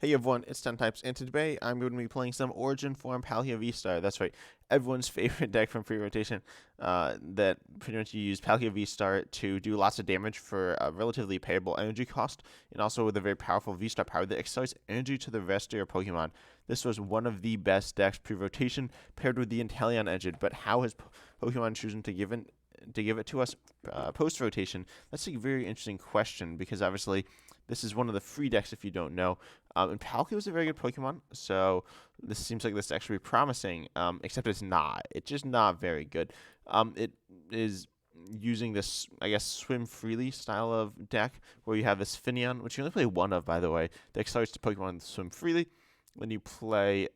Hey everyone, it's 10 Types, and today I'm going to be playing some Origin Form Palkia VSTAR. That's right, everyone's favorite deck from pre-rotation that pretty much you use Palkia VSTAR to do lots of damage for a relatively payable energy cost, and also with a very powerful VSTAR power that accelerates energy to the VSTAR Pokemon. This was one of the best decks pre-rotation paired with the Inteleon engine, but how has Pokemon chosen to give it to us post-rotation? That's a very interesting question because obviously this is one of the free decks if you don't know. And Palkia was a very good Pokemon, so this seems like this actually promising. Except it's not. It's just not very good. It is using this, I guess, swim freely style of deck where you have this Finneon, which you only play one of, by the way, that accelerates the Pokemon to swim freely. Then you play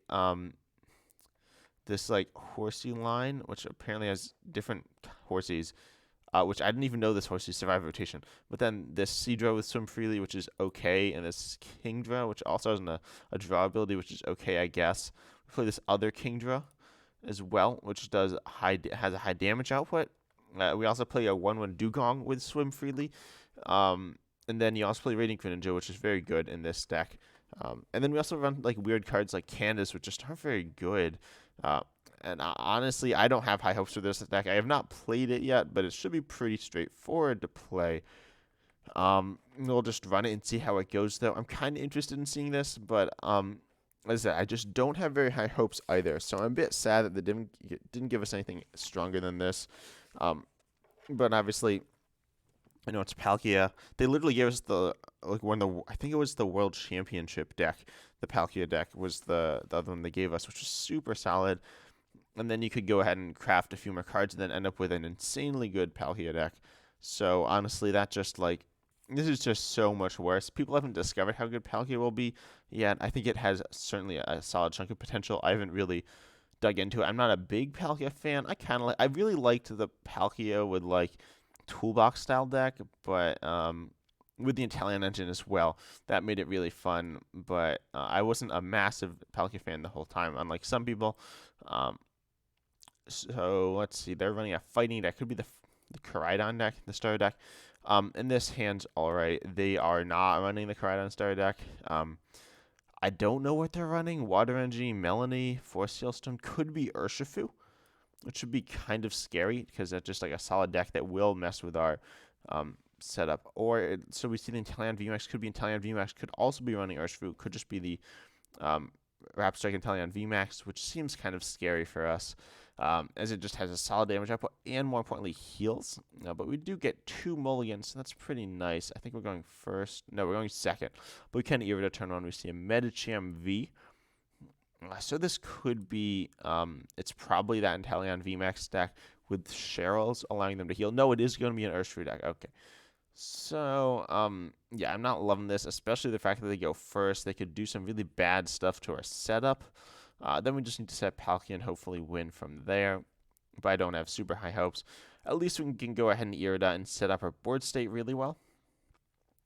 this like horsey line, which apparently has different horsies, which I didn't even know this horse survived rotation. But then this Seadra with Swim Freely, which is okay, and this Kingdra, which also has a draw ability, which is okay, I guess. We play this other Kingdra as well, which has a high damage output. We also play a 1/1 Dugong with Swim Freely. And then you also play Radiant Greninja, which is very good in this deck. And then we also run like weird cards like Candace, which just aren't very good. Uh, and honestly, I don't have high hopes for this deck. I have not played it yet, but it should be pretty straightforward to play. We'll just run it and see how it goes, though. I'm kind of interested in seeing this, but as I said, I just don't have very high hopes either. So I'm a bit sad that they didn't give us anything stronger than this. But obviously, I know it's Palkia. They literally gave us the like one of the I think it was the World Championship deck. The Palkia deck was the other one they gave us, which was super solid. And then you could go ahead and craft a few more cards and then end up with an insanely good Palkia deck. So honestly, that just like this is just so much worse. People haven't discovered how good Palkia will be yet. I think it has certainly a solid chunk of potential. I haven't really dug into it. I'm not a big Palkia fan. I really liked the Palkia with like toolbox style deck, but with the Italian engine as well, that made it really fun. But I wasn't a massive Palkia fan the whole time, unlike some people. Um, so let's see. They're running a fighting deck. Could be the Koraidon deck, the starter deck. And this hand's all right. They are not running the Koraidon starter deck. I don't know what they're running. Water Energy, Melanie, Force Stone could be Urshifu, which would be kind of scary because that's just like a solid deck that will mess with our setup. So we see the Italian VMAX could be Italian VMAX, could also be running Urshifu, could just be the Rap Strike Italian VMAX, which seems kind of scary for us. As it just has a solid damage output and more importantly heals. But we do get 2 mulligans, so that's pretty nice. I think we're going first. No, we're going second. But we can even turn on. We see a Medicham V. So this could be, it's probably that Inteleon VMAX deck with Cheryl's allowing them to heal. No, it is going to be an Urshifu deck. Okay. So, yeah, I'm not loving this, especially the fact that they go first. They could do some really bad stuff to our setup. Then we just need to set Palkia and hopefully win from there. But I don't have super high hopes. At least we can go ahead and Irida and set up our board state really well.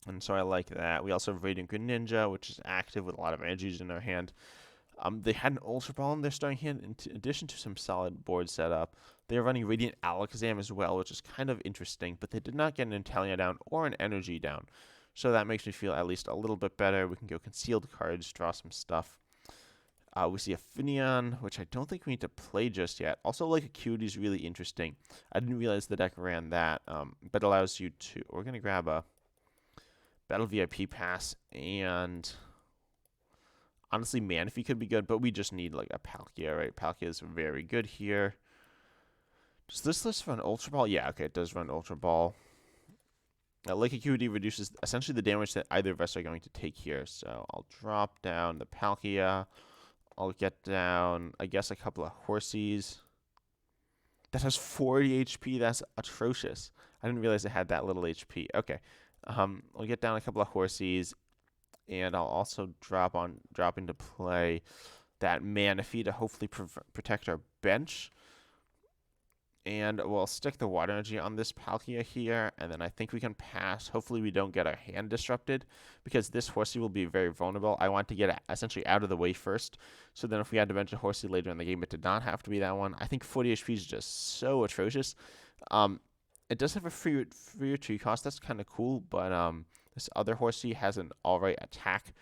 And so I like that. We also have Radiant Greninja, which is active with a lot of energies in our hand. They had an Ultra Ball in their starting hand in addition to some solid board setup. They are running Radiant Alakazam as well, which is kind of interesting, but they did not get an Intellia down or an Energy down. So that makes me feel at least a little bit better. We can go concealed cards, draw some stuff. We see a Finneon, which I don't think we need to play just yet. Also, like Acuity is really interesting. I didn't realize the deck ran that, but allows you to. We're going to grab a Battle VIP pass, and honestly, Manaphy could be good, but we just need like a Palkia, right? Palkia is very good here. Does this list run Ultra Ball? Yeah, okay, it does run Ultra Ball. Lake Acuity reduces essentially the damage that either of us are going to take here. So I'll drop down the Palkia. I'll get down, I guess, a couple of Horsies. That has 40 HP. That's atrocious. I didn't realize it had that little HP. Okay. I'll get down a couple of Horsies, and I'll also drop into play that Manaphy to hopefully protect our bench. And we'll stick the Water Energy on this Palkia here, and then I think we can pass. Hopefully we don't get our hand disrupted, because this Horsey will be very vulnerable. I want to get it essentially out of the way first, so then if we had to bench a Horsey later in the game, it did not have to be that one. I think 40 HP is just so atrocious. It does have a free retreat cost. That's kind of cool, but this other Horsey has an alright attack.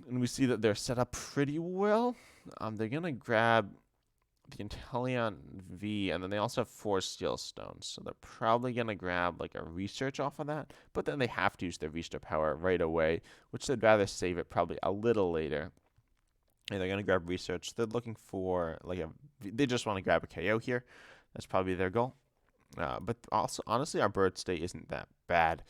And we see that they're set up pretty well. They're going to grab the Inteleon V, and then they also have 4 Steel Stones. So they're probably going to grab like a research off of that. But then they have to use their VSTAR power right away, which they'd rather save it probably a little later. And they're going to grab research. They're looking for they just want to grab a KO here. That's probably their goal. But also, honestly, our bird state isn't that bad.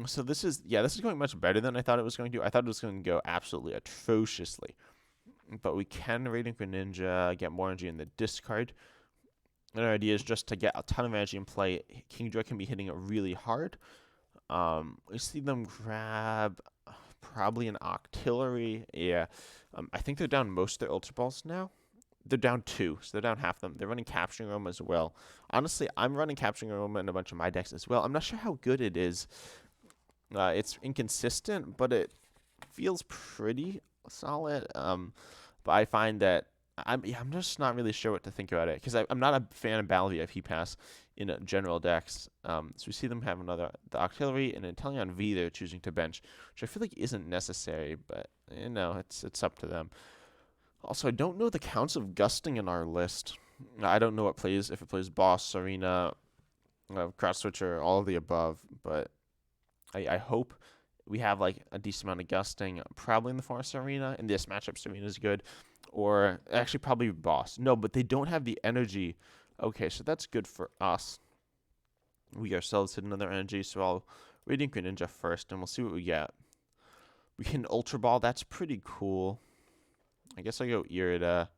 So this is going much better than I thought it was going to. I thought it was going to go absolutely atrociously. But we can Radiant Greninja, get more energy in the discard. And our idea is just to get a ton of energy in play. Kingdra can be hitting it really hard. We see them grab probably an Octillery. Yeah. I think they're down most of their Ultra Balls now. They're down 2, so they're down half of them. They're running Capturing Aroma as well. Honestly, I'm running Capturing Aroma in a bunch of my decks as well. I'm not sure how good it is. It's inconsistent, but it feels pretty solid. But I find that I'm just not really sure what to think about it because I'm not a fan of Battle VIP Pass in general decks. So we see them have the Octillery and Inteleon V they're choosing to bench, which I feel like isn't necessary, but it's up to them. Also, I don't know the counts of Gusting in our list. I don't know if it plays Boss, Arena, Cross Switcher, all of the above, but I hope we have like a decent amount of Gusting, probably in the Forest Arena, and this matchup Serena is good, or actually probably Boss. No, but they don't have the energy. Okay, so that's good for us. We ourselves hit another energy, so I'll Radiant Greninja first, and we'll see what we get. We can Ultra Ball, that's pretty cool. I guess I'll go Irida.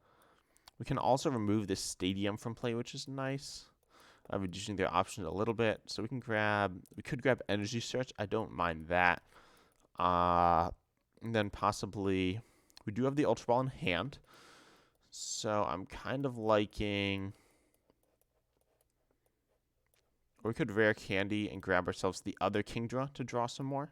We can also remove this Stadium from play, which is nice. Reducing their options a little bit. So we could grab Energy Search. I don't mind that. And then possibly, we do have the Ultra Ball in hand. So I'm kind of liking, or we could Rare Candy and grab ourselves the other Kingdra to draw some more.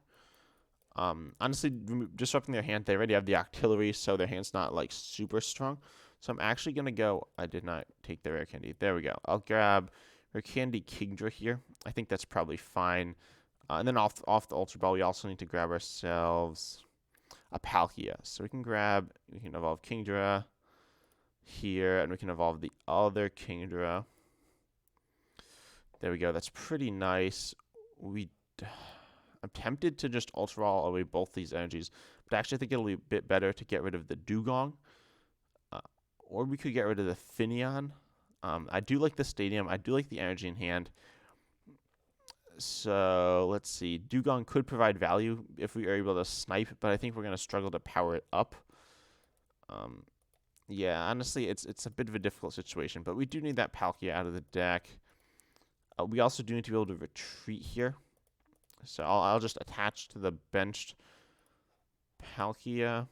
Honestly, disrupting their hand, they already have the Octillery, so their hand's not like super strong. So I'm actually going to go, I did not take the Rare Candy. There we go. I'll grab Rare Candy Kingdra here. I think that's probably fine. And then off the Ultra Ball, we also need to grab ourselves a Palkia. So we can evolve Kingdra here, and we can evolve the other Kingdra. There we go. That's pretty nice. I'm tempted to just Ultra Ball away both these energies, but actually I think it'll be a bit better to get rid of the Dugong. Or we could get rid of the Finneon. I do like the Stadium. I do like the energy in hand. So let's see. Dugong could provide value if we are able to snipe, but I think we're going to struggle to power it up. Yeah, honestly, it's a bit of a difficult situation, but we do need that Palkia out of the deck. We also do need to be able to retreat here. So I'll just attach to the benched Palkia.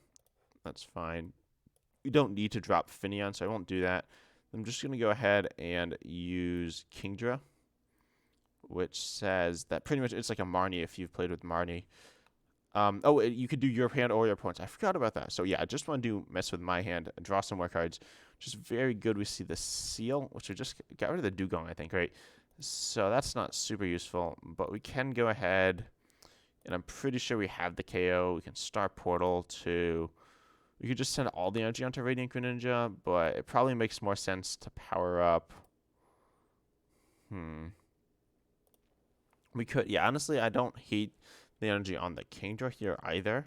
That's fine. We don't need to drop Finneon, so I won't do that. I'm just going to go ahead and use Kingdra, which says that pretty much it's like a Marnie if you've played with Marnie. You could do your hand or your opponent's. I forgot about that. So yeah, I just want to mess with my hand and draw some more cards, which is very good. We see the Seal, which we just got rid of the Dugong, I think, right? So that's not super useful, but we can go ahead, and I'm pretty sure we have the KO. We can start Portal to, we could just send all the energy onto Radiant Greninja, but it probably makes more sense to power up. We could, yeah, honestly, I don't hate the energy on the Kingdra here either.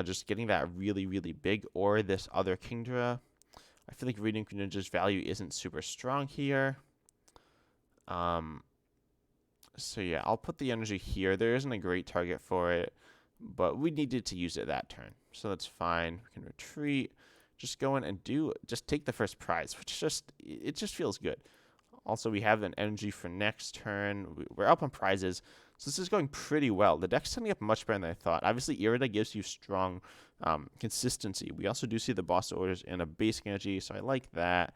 Just getting that really, really big, or this other Kingdra. I feel like Radiant Greninja's value isn't super strong here. So yeah, I'll put the energy here. There isn't a great target for it, but we needed to use it that turn, so that's fine. We can retreat, just go in and just take the first prize, which it just feels good. Also, we have an energy for next turn. We're up on prizes, so this is going pretty well. The deck's setting up much better than I thought. Obviously, Irida gives you strong consistency. We also do see the boss orders in a basic energy, so I like that.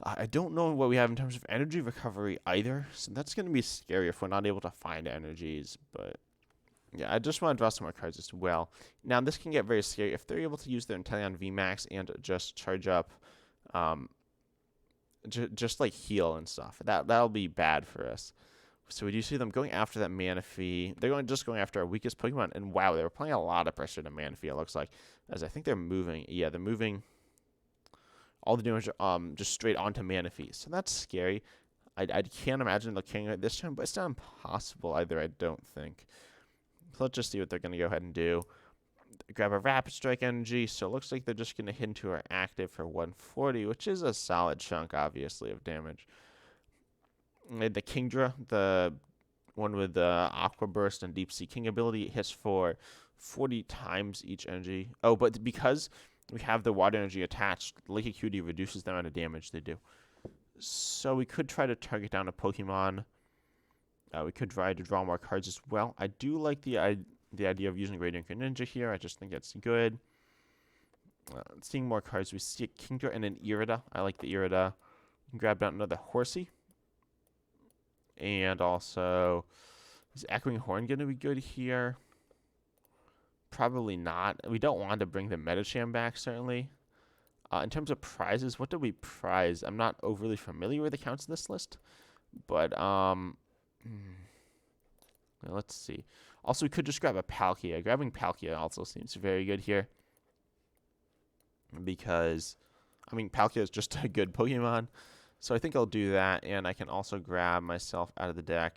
I don't know what we have in terms of energy recovery either, so that's going to be scary if we're not able to find energies, but yeah, I just want to draw some more cards as well. Now, this can get very scary if they're able to use their Inteleon VMAX and just charge up, just like heal and stuff. That'll be bad for us. So we do see them going after that Manaphy. They're just going after our weakest Pokemon. And wow, they were playing a lot of pressure to Manaphy, it looks like. As I think they're moving. Yeah, they're moving all the damage just straight onto Manaphy. So that's scary. I can't imagine they'll king it this time, but it's not impossible either, I don't think. So let's just see what they're going to go ahead and do. Grab a Rapid Strike energy, so it looks like they're just going to hit into our active for 140, which is a solid chunk, obviously, of damage. And the Kingdra, the one with the Aqua Burst and Deep Sea King ability, it hits for 40 times each energy. Oh, but because we have the water energy attached, Lake Acuity reduces the amount of damage they do. So we could try to target down a Pokemon. We could try to draw more cards as well. I do like the idea of using Radiant Greninja here. I just think it's good. Seeing more cards, we see a Kingdra and an Irida. I like the Irida. Grab down another Horsey. And also, is Echoing Horn going to be good here? Probably not. We don't want to bring the Medicham back, certainly. In terms of prizes, what do we prize? I'm not overly familiar with accounts in this list, but let's see. Also, we could just grab a Palkia. Grabbing Palkia also seems very good here because, I mean, Palkia is just a good Pokemon, so I think I'll do that, and I can also grab myself out of the deck.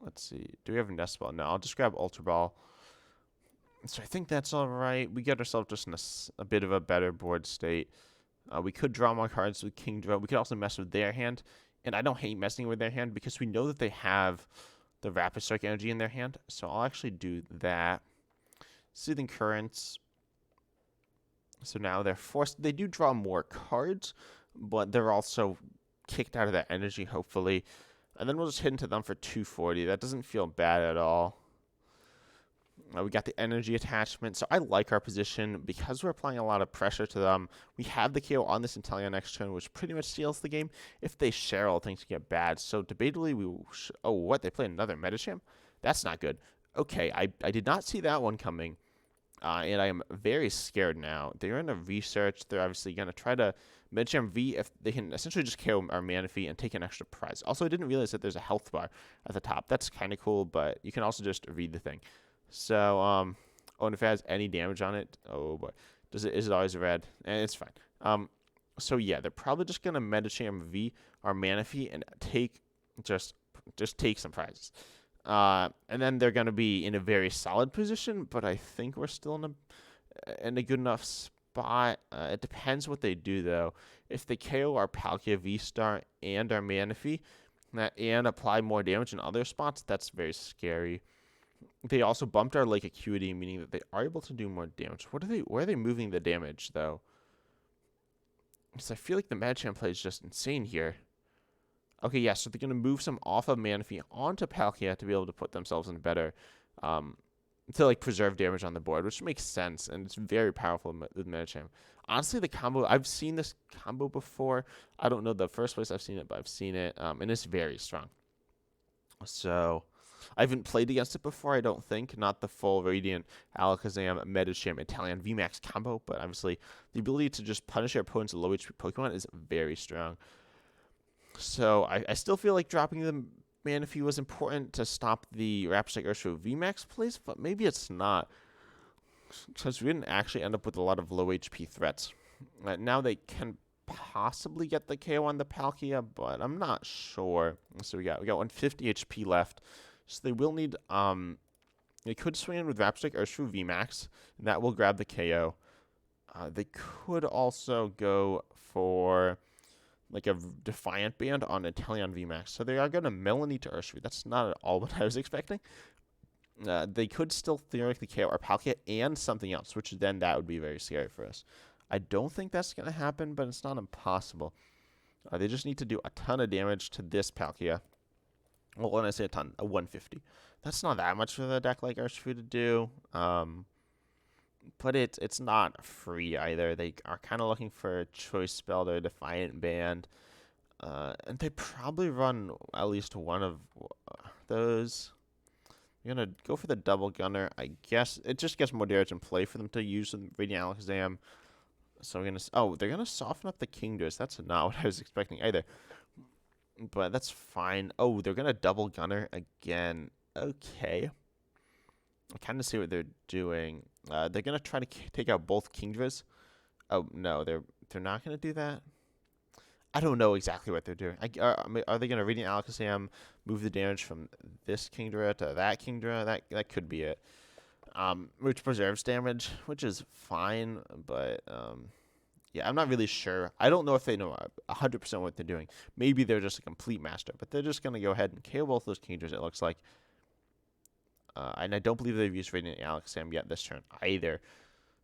Let's see. Do we have a Nest Ball? No, I'll just grab Ultra Ball. So I think that's all right. We get ourselves just in a bit of a better board state. We could draw more cards with Kingdra. We could also mess with their hand. And I don't hate messing with their hand because we know that they have the Rapid Strike energy in their hand. So I'll actually do that. Soothing Currents. So now they're forced. They do draw more cards, but they're also kicked out of that energy, hopefully. And then we'll just hit into them for 240. That doesn't feel bad at all. We got the energy attachment, so I like our position because we're applying a lot of pressure to them. We have the KO on this Inteleon next turn, which pretty much seals the game. If they share, all things get bad. So debatably, oh, what? They play another Medicham? That's not good. Okay, I did not see that one coming, and I am very scared now. They're in a research. They're obviously going to try to Medicham V if they can essentially just KO our Manaphy and take an extra prize. Also, I didn't realize that there's a health bar at the top. That's kind of cool, but you can also just read the thing. So, oh, and if it has any damage on it, oh boy, is it always red? And it's fine. So yeah, they're probably just gonna Medicham V our Manaphy and just take some prizes. And then they're gonna be in a very solid position, but I think we're still in a good enough spot. It depends what they do though. If they KO our Palkia VSTAR and our Manaphy, and apply more damage in other spots, that's very scary. They also bumped our Lake Acuity, meaning that they are able to do more damage. Where are they moving the damage, though? Because I feel like the Medicham play is just insane here. Okay, yeah, so they're going to move some off of Manaphy onto Palkia to be able to put themselves in better, to, like, preserve damage on the board, which makes sense, and it's very powerful with Medicham. Honestly, the combo, I've seen this combo before. I don't know the first place I've seen it, but I've seen it, and it's very strong. So I haven't played against it before, I don't think. Not the full Radiant, Alakazam, Medicham, Inteleon VMAX combo, but obviously the ability to just punish your opponent's low HP Pokemon is very strong. So I still feel like dropping the Manaphy was important to stop the Rapid Strike Urshifu VMAX plays, but maybe it's not. Because we didn't actually end up with a lot of low HP threats. Now they can possibly get the KO on the Palkia, but I'm not sure. So we got 150 HP left. So they will need, they could swing in with Rapid Strike Urshifu VMAX, and that will grab the KO. They could also go for, like, a Defiant Band on Inteleon VMAX. So they are going to Melanie to Urshifu. That's not at all what I was expecting. They could still theoretically KO our Palkia and something else, which then that would be very scary for us. I don't think that's going to happen, but it's not impossible. They just need to do a ton of damage to this Palkia. Well, when I say a ton, a 150. That's not that much for the deck like Urshifu to do. But it's not free either. They are kind of looking for a Choice Spell or a Defiant Band. And they probably run at least one of those. I'm going to go for the Double Gunner. I guess it just gets more damage in play for them to use the Radiant Alakazam. So we're going to... Oh, they're going to soften up the Kingdras. That's not what I was expecting either. but that's fine. Oh, they're going to double gunner again. Okay. I kind of see what they're doing. They're going to try to take out both Kingdras. Oh, no, they're not going to do that. I don't know exactly what they're doing. Are they going to Radiant Alakazam, move the damage from this Kingdra to that Kingdra? That could be it. Which preserves damage, which is fine, but yeah, I'm not really sure. I don't know if they know 100% what they're doing. Maybe they're just a complete master, but they're just going to go ahead and KO both those Kingdras, it looks like. And I don't believe they've used Radiant Alakazam yet this turn either.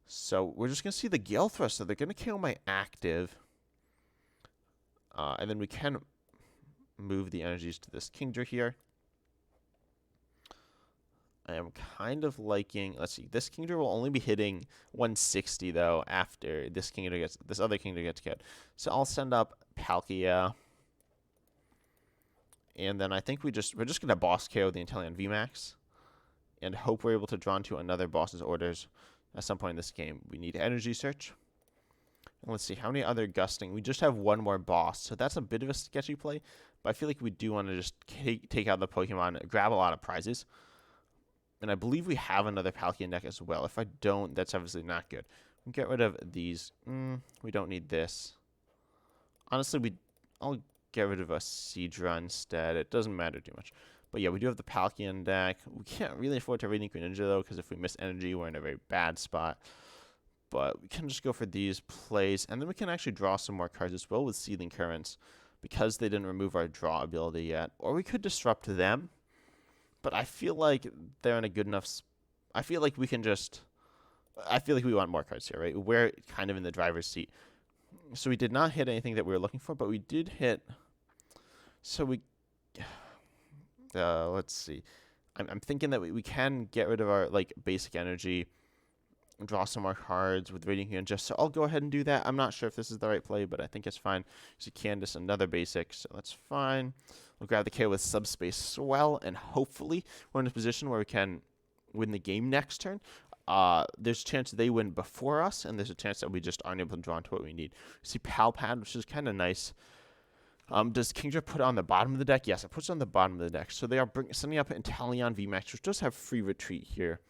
So we're just going to see the Gale Thrust. So they're going to KO my active. And then we can move the energies to this Kingdra here. I am kind of liking. Let's see. This Kingdra will only be hitting 160 though after this other Kingdra gets killed. So I'll send up Palkia, and then I think we're just gonna boss KO the Inteleon VMAX, and hope we're able to draw into another boss's orders at some point in this game. We need Energy Search. And let's see how many other gusting. We just have one more boss, so that's a bit of a sketchy play. But I feel like we do want to just take out the Pokemon, grab a lot of prizes. And I believe we have another Palkia deck as well. If I don't, that's obviously not good. We'll get rid of these. We don't need this. Honestly, I'll get rid of a Seadra instead. It doesn't matter too much. But yeah, we do have the Palkia deck. We can't really afford to Radiant Greninja though, because if we miss energy, we're in a very bad spot. But we can just go for these plays. And then we can actually draw some more cards as well with Seething Currents, because they didn't remove our draw ability yet. Or we could disrupt them. But I feel like they're in a good enough. I feel like we can just. I feel like we want more cards here, right? We're kind of in the driver's seat. So we did not hit anything that we were looking for, but we did hit. So we. Let's see. I'm thinking that we can get rid of our basic energy, draw some more cards with Radiant Greninja. So I'll go ahead and do that. I'm not sure if this is the right play, but I think it's fine. So Candace, another basic, so that's fine. We'll grab the KO with Subspace Swell, and hopefully we're in a position where we can win the game next turn. There's a chance they win before us, and there's a chance that we just aren't able to draw into what we need. We see Palpad, which is kind of nice. Does Kingdra put it on the bottom of the deck? Yes, it puts it on the bottom of the deck. So they are sending up Inteleon VMAX, which does have free retreat here.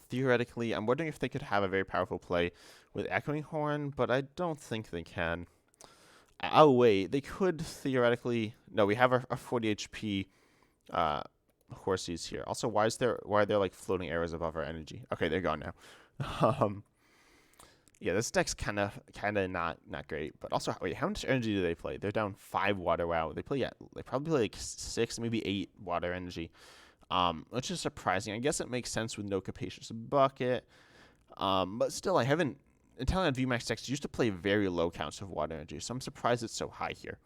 Theoretically, I'm wondering if they could have a very powerful play with Echoing Horn, but I don't think they can. Oh, wait. They could theoretically. No, we have our 40 HP Horsies here. Also, why are there like floating arrows above our energy? Okay, they're gone now. Yeah, this deck's kind of not great. But also, wait, how much energy do they play? They're down 5 water. Wow, they probably play like 6, maybe 8 water energy. Which is surprising. I guess it makes sense with no Capacious Bucket. But still, Inteleon VMAX decks used to play very low counts of water energy, so I'm surprised it's so high here.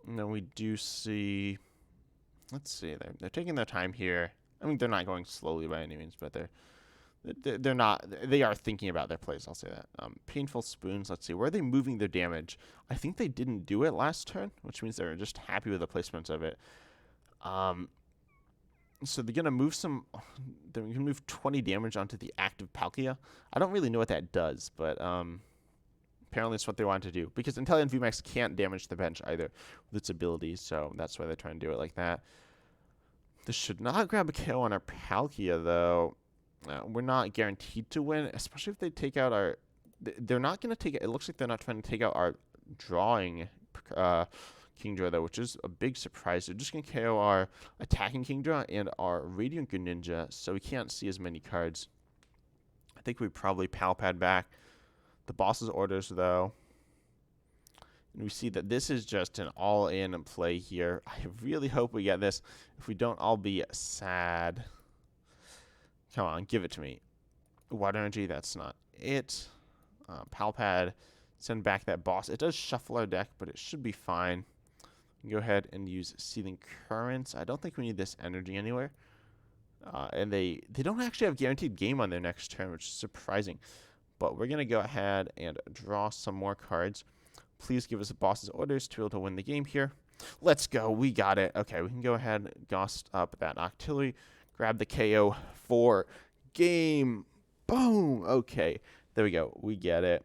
And then we do see. Let's see, they're taking their time here. I mean, they're not going slowly by any means, but they're not. They are thinking about their plays. I'll say that. Painful Spoons. Let's see, where are they moving their damage? I think they didn't do it last turn, which means they're just happy with the placements of it. So they're gonna move they're gonna move 20 damage onto the active Palkia. I don't really know what that does, but apparently it's what they want to do, because Inteleon VMAX can't damage the bench either with its abilities, so that's why they're trying to do it like that. This should not grab a KO on our Palkia though. We're not guaranteed to win, especially if they take out our. They're not gonna take it. It looks like they're not trying to take out our drawing Kingdra though, which is a big surprise. They're just going to KO our attacking Kingdra and our Radiant Greninja, so we can't see as many cards. I think we probably Palpad back the boss's orders though. And we see that this is just an all-in play here. I really hope we get this. If we don't, I'll be sad. Come on, give it to me. Water Energy, that's not it. Palpad, send back that boss. It does shuffle our deck, but it should be fine. Go ahead and use Seething Currents. I don't think we need this energy anywhere. And they don't actually have guaranteed game on their next turn, which is surprising. But we're going to go ahead and draw some more cards. Please give us a boss's orders to be able to win the game here. Let's go. We got it. Okay, we can go ahead and Ghost up that Octillery. Grab the KO for game. Boom. Okay, there we go. We get it.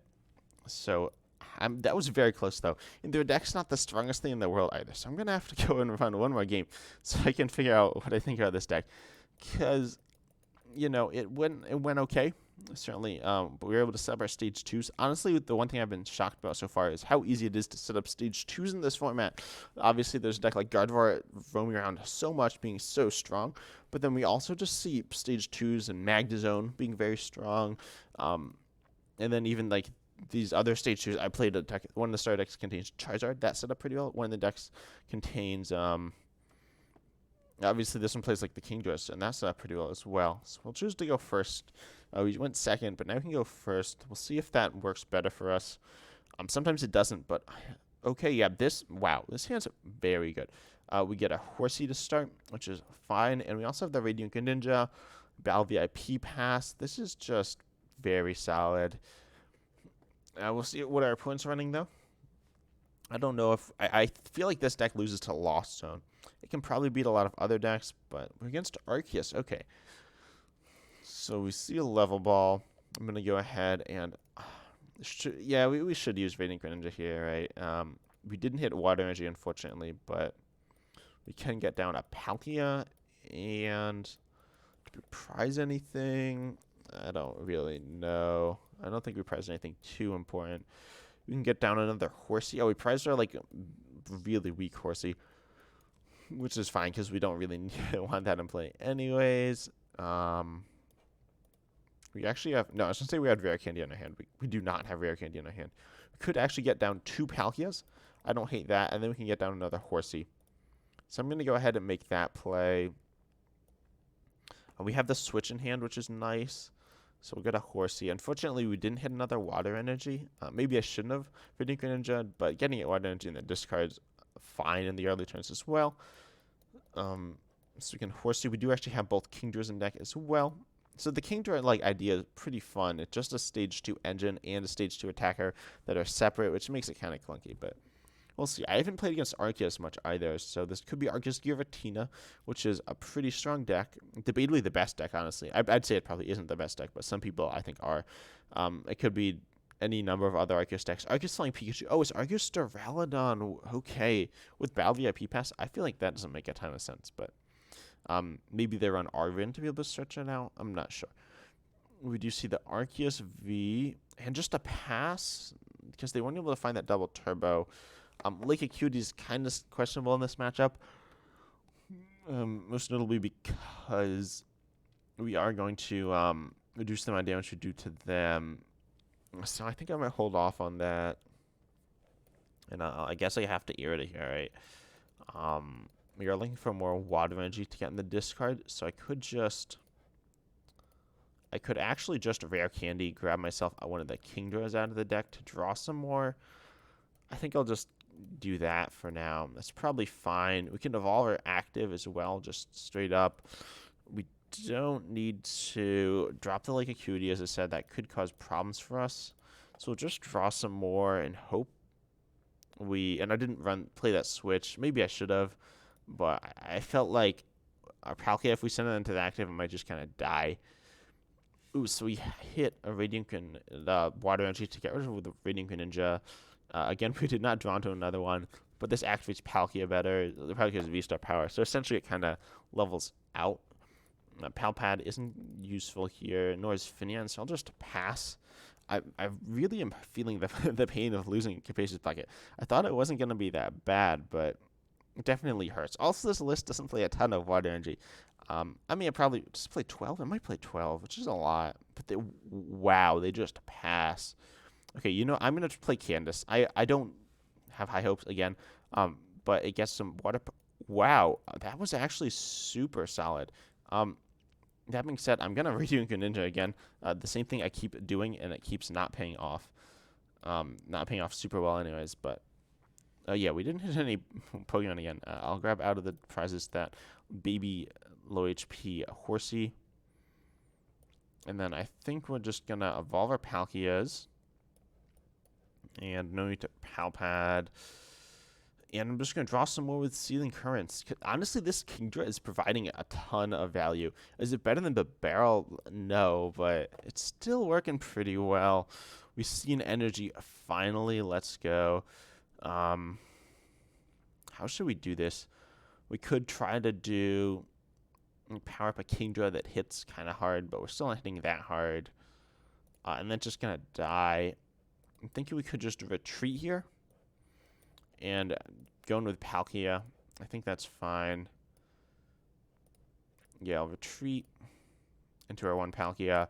So That was very close though. And their deck's not the strongest thing in the world either, so I'm gonna have to go and run one more game so I can figure out what I think about this deck. Because it went okay, certainly. But we were able to set up our stage twos. Honestly, the one thing I've been shocked about so far is how easy it is to set up stage twos in this format. Obviously, there's a deck like Gardevoir roaming around so much, being so strong. But then we also just see stage twos and Magdazone being very strong. And then even like these other stage twos, I played a deck. One of the starter decks contains Charizard. That set up pretty well. One of the decks contains obviously, this one plays like the Kingdra, and that's set up pretty well as well. So we'll choose to go first. We went second, but now we can go first. We'll see if that works better for us. Sometimes it doesn't, but okay, yeah. This hand's very good. We get a Horsey to start, which is fine, and we also have the Radiant Greninja, Battle VIP Pass. This is just very solid. We'll see what our opponent's running though. I don't know if I feel like this deck loses to Lost Zone. It can probably beat a lot of other decks, but we're against Arceus. Okay. So we see a level ball. I'm going to go ahead and... we should use Radiant Greninja here, right? We didn't hit Water Energy, unfortunately, but we can get down a Palkia. And do we prize anything? I don't really know. I don't think we prize anything too important. We can get down another Horsey. Oh, we prized our, like, really weak Horsey, which is fine because we don't really want that in play anyways. We actually have... No, I was going to say we had Rare Candy on our hand. We do not have Rare Candy on our hand. We could actually get down 2 Palkias. I don't hate that. And then we can get down another Horsey. So I'm going to go ahead and make that play. We have the Switch in hand, which is nice. So we'll get a Horsey. Unfortunately, we didn't hit another Water Energy. Maybe I shouldn't have for Radiant Greninja, but getting it Water Energy in the discard's fine in the early turns as well. So we can Horsey. We do actually have both Kingdras in deck as well. So the Kingdra idea is pretty fun. It's just a stage 2 engine and a stage 2 attacker that are separate, which makes it kind of clunky, but we'll see. I haven't played against Arceus much either, so this could be Arceus Giratina, which is a pretty strong deck. Debatably the best deck, honestly. I'd say it probably isn't the best deck, but some people I think are. It could be any number of other Arceus decks. Arceus Flying Pikachu. Oh, it's Arceus Duraludon. Okay. With Battle VIP Pass, I feel like that doesn't make a ton of sense, but maybe they run Arvin to be able to stretch it out. I'm not sure. We do see the Arceus V, and just a pass, because they weren't able to find that double turbo. Lake Acuity is kind of questionable in this matchup, most notably because we are going to reduce the amount of damage we do to them. So I think I might hold off on that. And I guess I have to irritate here, right? We are looking for more Water Energy to get in the discard, so I could actually just Rare Candy, grab myself one of the Kingdras out of the deck to draw some more. I think I'll just do that for now. That's probably fine. We can evolve our active as well, just straight up. We don't need to drop the Lake Acuity, as I said. That could cause problems for us. So we'll just draw some more and hope and I didn't play that switch. Maybe I should have, but I felt like our Palkia, if we send it into the active, it might just kind of die. Ooh, so we hit a the Water Energy to get rid of the Radiant Greninja. Again, we did not draw into another one, but this activates Palkia better. The Palkia has VSTAR power, so essentially it kind of levels out. Palpad isn't useful here, nor is Finian, so I'll just pass. I really am feeling the pain of losing Capacious Pocket. I thought it wasn't going to be that bad, but it definitely hurts. Also, this list doesn't play a ton of Water Energy. I mean, I probably just play 12. I might play 12, which is a lot. But they just pass. Okay, I'm going to play Candace. I don't have high hopes again, but it gets some water. Wow, that was actually super solid. That being said, I'm going to redo Greninja again. The same thing I keep doing, and it keeps not paying off. Not paying off super well anyways, but yeah, we didn't hit any Pokemon again. I'll grab out of the prizes that baby low HP Horsey. And then I think we're just going to evolve our Palkias. And no need to Palpad. And I'm just going to draw some more with Sealing Currents. Honestly, this Kingdra is providing a ton of value. Is it better than the Barrel? No, but it's still working pretty well. We see an energy. Finally, let's go. How should we do this? We could try to do power up a Kingdra that hits kind of hard, but we're still not hitting that hard. And then just going to die. I'm thinking we could just retreat here. And going with Palkia. I think that's fine. Yeah, I'll retreat into our one Palkia.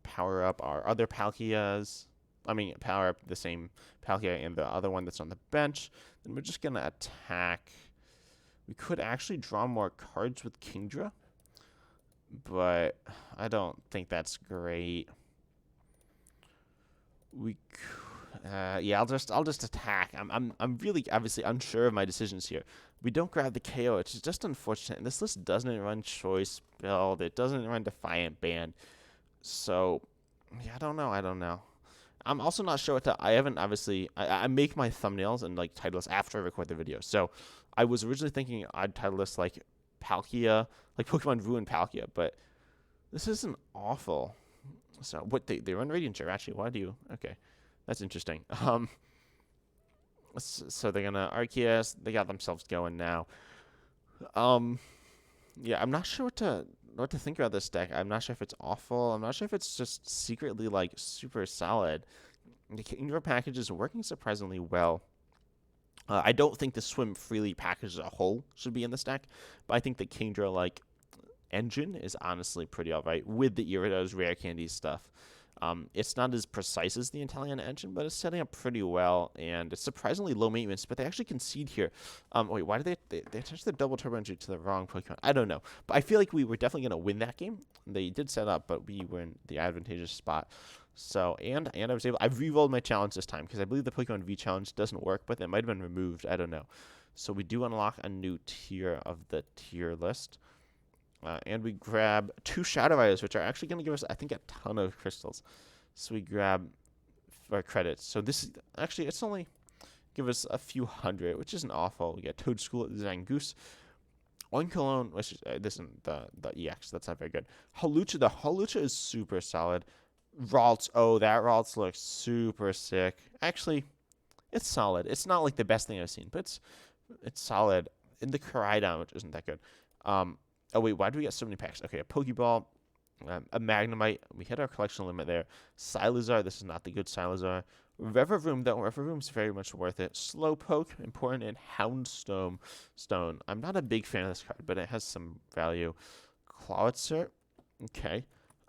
Power up our other Palkias. I mean, power up the same Palkia and the other one that's on the bench. Then we're just going to attack. We could actually draw more cards with Kingdra, but I don't think that's great. Yeah, I'll just attack. I'm really obviously unsure of my decisions here. We don't grab the KO, which is just unfortunate. And this list doesn't run Choice Build. It doesn't run Defiant Band. So, yeah, I don't know. I'm also not sure what to. I haven't obviously. I make my thumbnails and like titles after I record the video. So, I was originally thinking I'd title this like Palkia, like Pokemon Ruin Palkia, but this isn't awful. So, what they run Radiant Share actually? Why do you? Okay, that's interesting. So they're gonna Arceus. They got themselves going now. Yeah, I'm not sure what to think about this deck. I'm not sure if it's awful. I'm not sure if it's just secretly like super solid. The Kingdra package is working surprisingly well. I don't think the Swim Freely package as a whole should be in this deck, but I think the Kingdra like engine is honestly pretty alright with the Gyarados rare candy stuff. It's not as precise as the Italian engine, but it's setting up pretty well, and it's surprisingly low maintenance, but they actually concede here. Wait, why did they attach the double turbo engine to the wrong Pokemon? I don't know, but I feel like we were definitely going to win that game. They did set up, but we were in the advantageous spot. So, and I've re-rolled my challenge this time, because I believe the Pokemon V challenge doesn't work, but it might have been removed, I don't know. So we do unlock a new tier of the tier list. And we grab 2 Shadow Riders, which are actually going to give us, I think, a ton of crystals. So we grab our credits. So this is actually, it's only give us a few hundred, which isn't awful. We get Toadstool, Zangoose, Oinkologne, which is, this isn't the EX. That's not very good. Hawlucha, the Hawlucha is super solid. Ralts, oh, that Ralts looks super sick. Actually, it's solid. It's not like the best thing I've seen, but it's solid. And the Koraidon, which isn't that good. Oh, wait, why do we get so many packs? Okay, a Pokeball, a Magnemite. We hit our collection limit there. Silazar, this is not the good Silazar. Reveroom, though. Reveroom's very much worth it. Slowpoke, important, and Houndstone. I'm not a big fan of this card, but it has some value. Clawitzer, okay.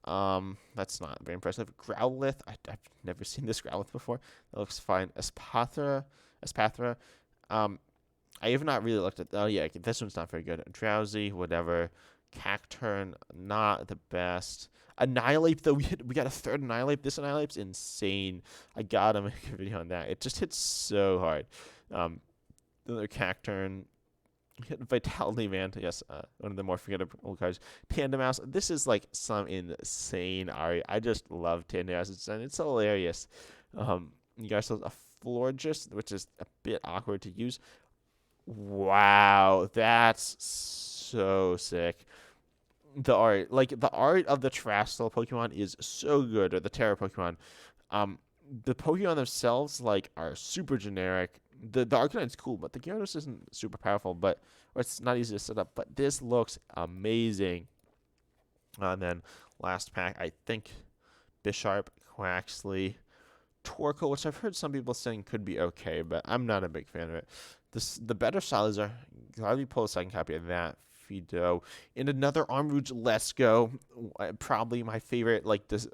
That's not very impressive. Growlithe, I've never seen this Growlithe before. That looks fine. Espathra, I have not really looked at. Oh yeah, this one's not very good. Drowsy, whatever. Cacturn, not the best. Annihilate, though, we got a third Annihilate. This Annihilate's insane. I gotta make a video on that. It just hits so hard. Another Cacturn. We hit Vitality Man. Yes, one of the more forgettable cards. Tandemaus. This is like some insane art. I just love Tandemaus. It's hilarious. You guys have a Florges, which is a bit awkward to use. Wow, that's so sick. The art of the Terrestrial Pokemon is so good, or the Terra Pokemon. The Pokemon themselves are super generic. The Arcanine's cool, but the Gyarados isn't super powerful, or it's not easy to set up. But this looks amazing. And then last pack, I think Bisharp, Quaxley, Torkoal, which I've heard some people saying could be okay, but I'm not a big fan of it. The better Salazar, gladly pull a second copy of that. Fido. In another Armrouge, let's go. Probably my favorite, this.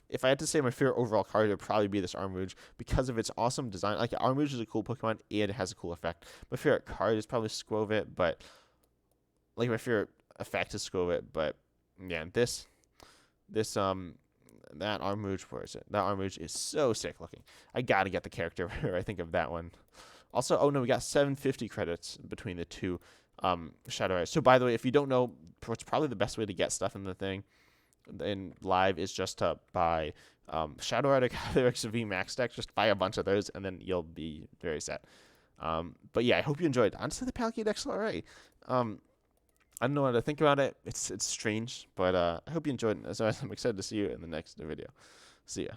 If I had to say my favorite overall card, it would probably be this Armrouge because of its awesome design. Armrouge is a cool Pokemon and it has a cool effect. My favorite card is probably Skwovet, but my favorite effect is Skwovet. But yeah, that Armrouge, where is it? That Armrouge is so sick looking. I gotta get the character where I think of that one. Also, oh no, we got 750 credits between the two Shadow Riders. So by the way, if you don't know, what's probably the best way to get stuff in the thing in live is just to buy Shadow Rider Calyrex V Max deck. Just buy a bunch of those, and then you'll be very set. But yeah, I hope you enjoyed. Honestly, the Palkia deck's alright. I don't know what to think about it. It's strange, but I hope you enjoyed it. As always, I'm excited to see you in the next video. See ya.